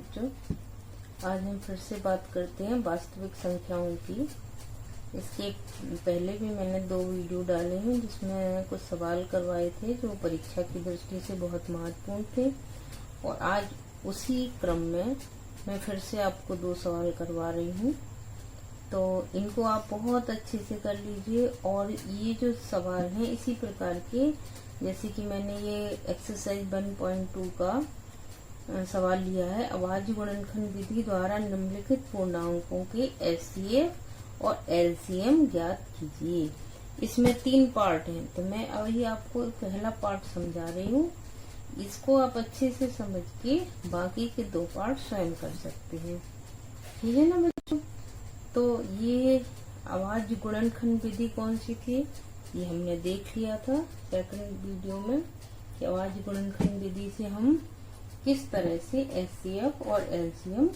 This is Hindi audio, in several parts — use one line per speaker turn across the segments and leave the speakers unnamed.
बच्चों, आज हम फिर से बात करते हैं वास्तविक संख्याओं की। इसके पहले भी मैंने 2 वीडियो डाले हैं जिसमें कुछ सवाल करवाए थे जो परीक्षा की दृष्टि से बहुत महत्वपूर्ण थे, और आज उसी क्रम में मैं फिर से आपको 2 सवाल करवा रही हूँ। तो इनको आप बहुत अच्छे से कर लीजिए। और ये जो सवाल हैं इसी प्रकार के, जैसे कि मैंने ये एक्सरसाइज 1.2 का सवाल लिया है, अभाज्य गुणनखंड विधि द्वारा निम्नलिखित पूर्णांकों के एचसीएफ और एलसीएम ज्ञात कीजिए। इसमें 3 पार्ट हैं, तो मैं अभी आपको पहला पार्ट समझा रही हूँ। इसको आप अच्छे से समझ के बाकी के 2 पार्ट स्वयं कर सकते हैं, ठीक है ना बच्चों। तो ये अभाज्य गुणनखंड विधि कौन सी थी, ये हमने देख लिया था सेकंड वीडियो में कि अभाज्य गुणनखंड विधि से हम किस तरह से एचसीएफ और एलसीएम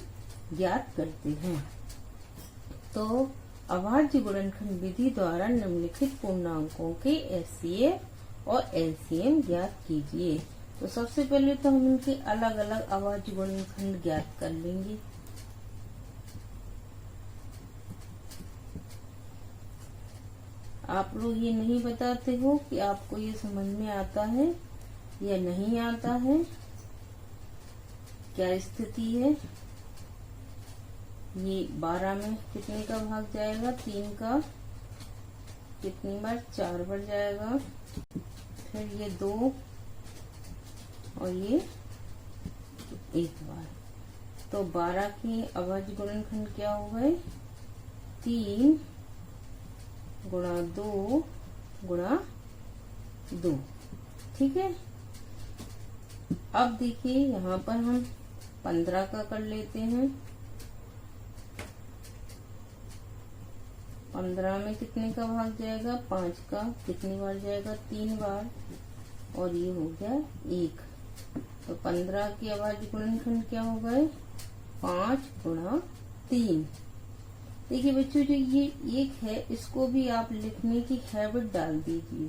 ज्ञात करते हैं। तो अभाज्य गुणनखंड विधि द्वारा निम्नलिखित पूर्णांकों के एचसीएफ और एलसीएम ज्ञात कीजिए। तो सबसे पहले तो हम इनके अलग अलग अभाज्य गुणनखंड ज्ञात कर लेंगे। आप लोग ये नहीं बताते हो कि आपको ये समझ में आता है या नहीं आता है, क्या स्थिति है। ये 12 में कितने का भाग जाएगा, 3 का कितनी बार, 4 बार जाएगा। फिर ये 2 और ये 1 बार। तो 12 की अभाज्य गुणनखंड क्या हो गए, 3 गुणा 2 गुणा 2, ठीक है। अब देखिए यहाँ पर हम 15 का कर लेते हैं। 15 में कितने का भाग जाएगा, 5 का कितनी बार जाएगा, 3 बार, और ये हो गया 1। तो 15 की अभाज्य गुणनखंड क्या हो गए, 5 गुणा 3। देखिए बच्चों, जो ये 1 है इसको भी आप लिखने की हैबिट डाल दीजिए।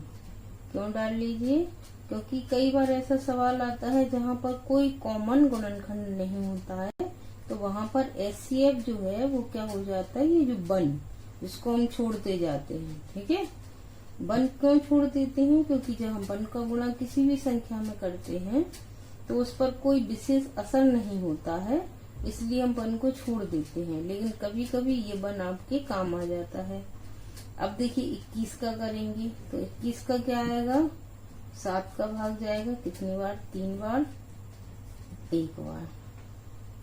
क्यों डाल लीजिए, क्योंकि कई बार ऐसा सवाल आता है जहाँ पर कोई कॉमन गुणनखंड नहीं होता है, तो वहाँ पर एचसीएफ जो है वो क्या हो जाता है, ये जो वन जिसको हम छोड़ते जाते हैं, ठीक है। वन क्यों छोड़ देते हैं, क्योंकि जब हम वन का गुणा किसी भी संख्या में करते हैं तो उस पर कोई विशेष असर नहीं होता है, इसलिए हम वन को छोड़ देते हैं। लेकिन कभी कभी ये वन आपके काम आ जाता है। अब देखिए 21 का करेंगे तो 21 का क्या आएगा, 7 का भाग जाएगा कितनी बार, 3 बार, 1 बार।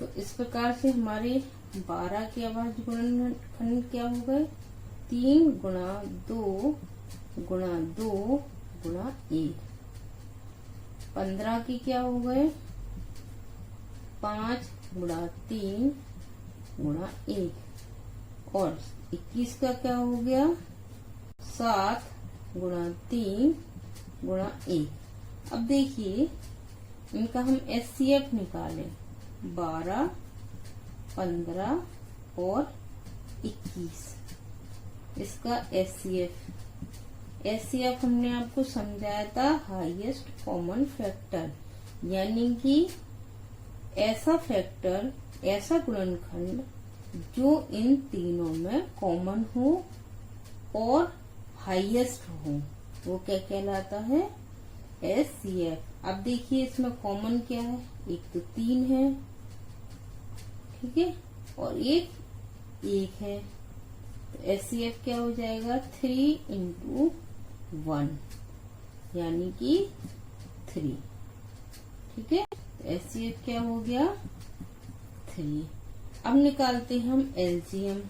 तो इस प्रकार से हमारे 12 के अभाज्य गुणनखंड क्या हो गए, 3 गुणा 2 गुणा 2 गुणा 1। 15 की क्या हो गए, 5 गुणा 3 गुणा 1। और 21 का क्या हो गया, 7 गुणा 3 गुणा 1। अब देखिए इनका हम एचसीएफ निकालें, 12, 15 और 21। इसका एचसीएफ हमने आपको समझाया था, हाईएस्ट कॉमन फैक्टर, यानी कि ऐसा फैक्टर, ऐसा गुणनखंड जो इन तीनों में कॉमन हो और हाईएस्ट हो, वो क्या कहलाता है, एचसीएफ। अब देखिए इसमें कॉमन क्या है, एक तो 3 है, ठीक है, और एक 1 है। तो एचसीएफ क्या हो जाएगा, 3 × 1 यानी कि 3, ठीक है। तो एचसीएफ क्या हो गया, 3। अब निकालते हैं हम एलसीएम,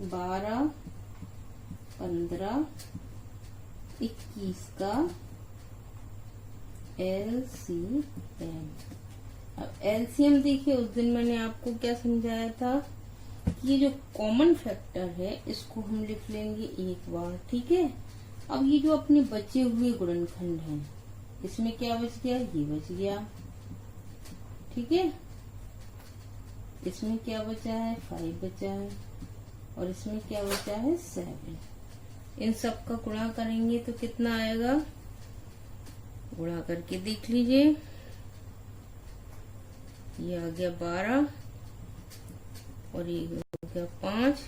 12, 15, 21 का एलसीएम। अब एलसीएम देखिए, उस दिन मैंने आपको क्या समझाया था कि ये जो कॉमन फैक्टर है इसको हम लिख लेंगे 1 बार, ठीक है। अब ये जो अपने बचे हुए गुणनखंड हैं इसमें क्या बच गया, ये बच गया, ठीक है। इसमें क्या बचा है, 5 बचा है, और इसमें क्या बचा है, 7। इन सब का गुणा करेंगे तो कितना आएगा, गुणा करके देख लीजिए, ये आ गया 12 और ये हो गया 5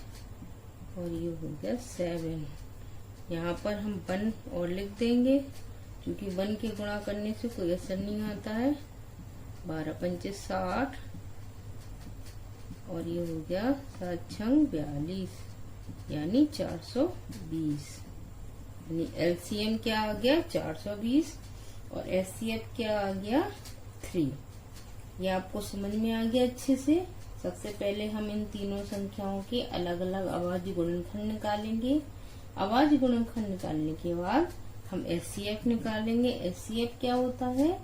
और ये हो गया 7। यहाँ पर हम 1 और लिख देंगे क्योंकि 1 के गुणा करने से कोई असर नहीं आता है। 12 पंचे 60 और ये हो गया 7 छंग 42 यानी 420। यानी एलसीएम क्या आ गया 420 और एचसीएफ क्या आ गया 3। ये आपको समझ में आ गया अच्छे से। सबसे पहले हम इन तीनों संख्याओं के अलग अलग अभाज्य गुणनखंड निकालेंगे। अभाज्य गुणनखंड निकालने के बाद हम एचसीएफ निकालेंगे। एचसीएफ क्या होता है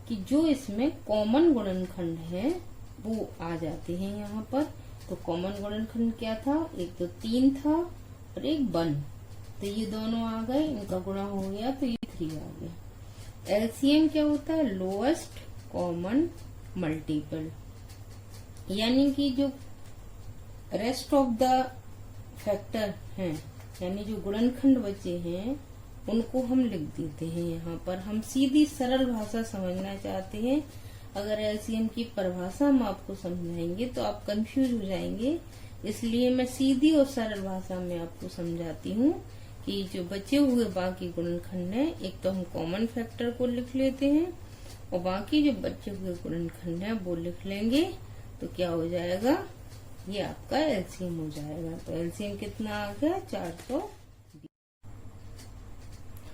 कि जो इसमें कॉमन गुणनखंड है वो आ जाते हैं यहाँ पर। तो कॉमन गुणनखंड क्या था, एक तो 3 था और एक 1, तो ये दोनों आ गए, इनका गुणा हो गया तो ये 3 आ गया। एलसीएम क्या होता है, लोएस्ट कॉमन मल्टीपल, यानी कि जो रेस्ट ऑफ द फैक्टर हैं, यानी जो गुणनखंड बचे हैं उनको हम लिख देते हैं। यहाँ पर हम सीधी सरल भाषा समझना चाहते हैं। अगर एलसीएम की परिभाषा हम आपको समझाएंगे तो आप कंफ्यूज हो जाएंगे, इसलिए मैं सीधी और सरल भाषा में आपको समझाती हूँ कि जो बचे हुए बाकी गुणनखंड है, एक तो हम कॉमन फैक्टर को लिख लेते हैं और बाकी जो बचे हुए गुणनखंड है वो लिख लेंगे, तो क्या हो जाएगा, ये आपका एलसीएम हो जाएगा। तो एलसीएम कितना आ गया 420।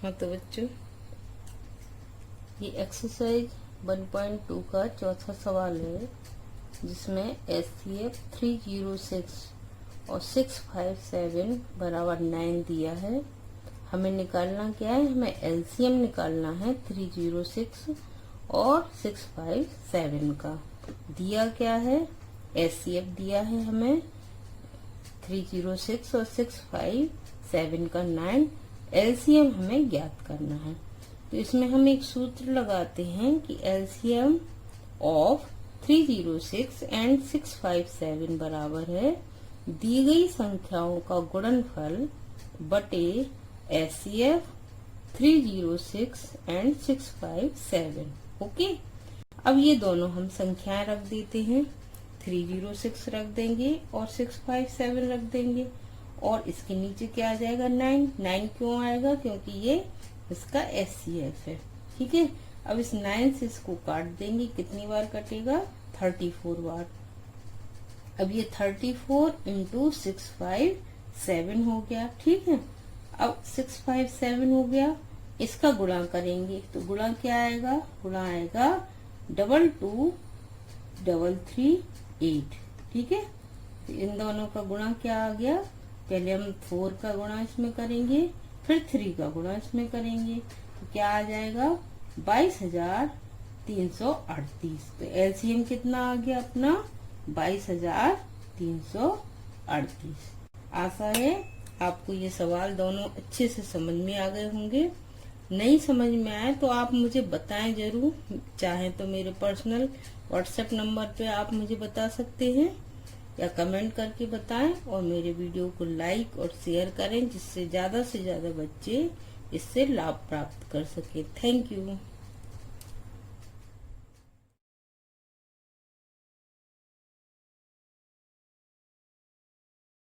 हाँ तो बच्चों, ये एक्सरसाइज 1.2 का चौथा सवाल है जिसमें एचसीएफ 306 और 657 बराबर 9 दिया है। हमें निकालना क्या है, हमें एलसीएम निकालना है 306 और 657 का। दिया क्या है, एचसीएफ दिया है हमें 306 और 657 का 9, एलसीएम हमें ज्ञात करना है। तो इसमें हम एक सूत्र लगाते हैं कि एलसीएम ऑफ 306 एंड 657 बराबर है दी गई संख्याओं का गुणनफल बटे एचसीएफ 306 एंड 657। ओके, अब ये दोनों हम संख्याएं रख देते हैं। 306 रख देंगे और 657 रख देंगे और इसके नीचे क्या आ जाएगा 9 क्यों आएगा, क्योंकि ये इसका एचसीएफ है। ठीक है, अब इस 9 से इसको काट देंगे, कितनी बार कटेगा 34 बार। अब ये 34 इंटू 657 हो गया। ठीक है, अब 657 हो गया, इसका गुणा करेंगे तो गुणा क्या आएगा, गुणा आएगा 22338। ठीक है, तो इन दोनों का गुणा क्या आ गया, पहले हम 4 का गुणा इसमें करेंगे, फिर 3 का गुणा इसमें करेंगे, तो क्या आ जाएगा 22,338। तो एलसीएम कितना आ गया अपना 22,338। आशा है आपको ये सवाल दोनों अच्छे से समझ में आ गए होंगे। नहीं समझ में आए तो आप मुझे बताएं जरूर, चाहे तो मेरे पर्सनल व्हाट्सएप नंबर पे आप मुझे बता सकते हैं या कमेंट करके बताएं, और मेरे वीडियो को लाइक और शेयर करें जिससे ज्यादा से ज्यादा बच्चे इससे लाभ प्राप्त कर सके। Thank you.